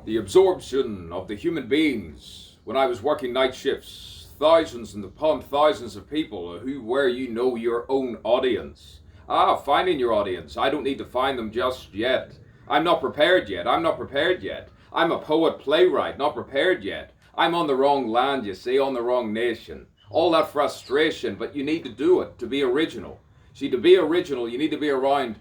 The absorption of the human beings when I was working night shifts, thousands and upon thousands of people where you know your own audience. Finding your audience. I don't need to find them just yet. I'm not prepared yet. I'm a poet playwright, not prepared yet. I'm on the wrong land, you see, on the wrong nation. All that frustration, but you need to do it to be original. See, to be original, you need to be around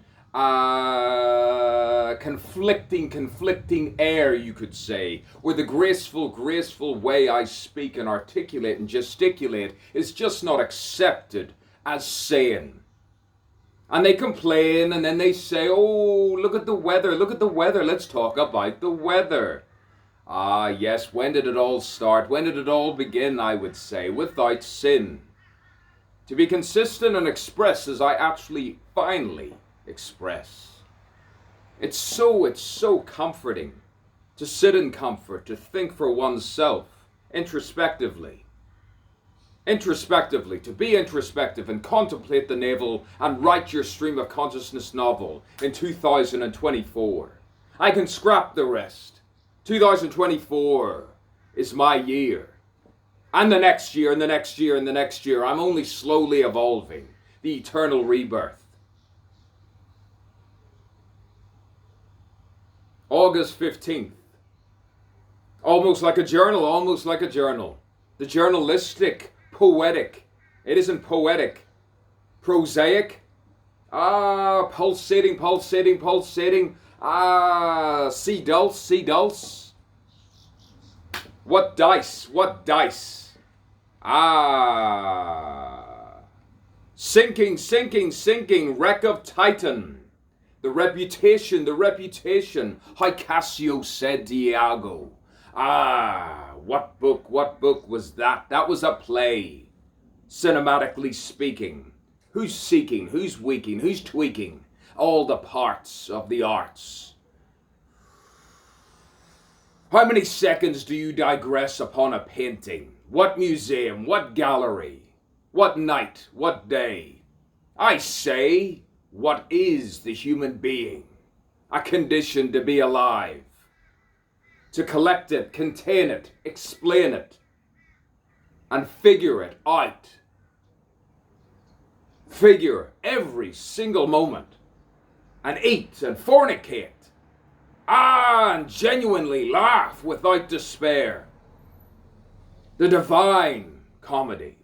conflicting air, you could say, where the graceful way I speak and articulate and gesticulate is just not accepted as saying. And they complain, and then they say, oh, look at the weather, let's talk about the weather. Yes, when did it all start? When did it all begin, I would say, without sin? To be consistent and express as I actually finally express. It's so comforting to sit in comfort, to think for oneself, introspectively, to be introspective and contemplate the navel and write your stream of consciousness novel in 2024. I can scrap the rest. 2024 is my year. And the next year, and the next year, and the next year. I'm only slowly evolving. The eternal rebirth. August 15th. Almost like a journal. The journalistic, poetic. It isn't poetic. Prosaic. Pulsating. See dulce. What dice. Sinking, wreck of Titan. The reputation, how Cassio said Diago. What book was that? That was a play, cinematically speaking. Who's seeking, who's weaking, who's tweaking all the parts of the arts? How many seconds do you digress upon a painting? What museum, what gallery, what night, what day? I say, what is the human being? A condition to be alive. To collect it, contain it, explain it, and figure it out. Figure every single moment, and eat and fornicate. And genuinely laugh without despair. The divine comedy.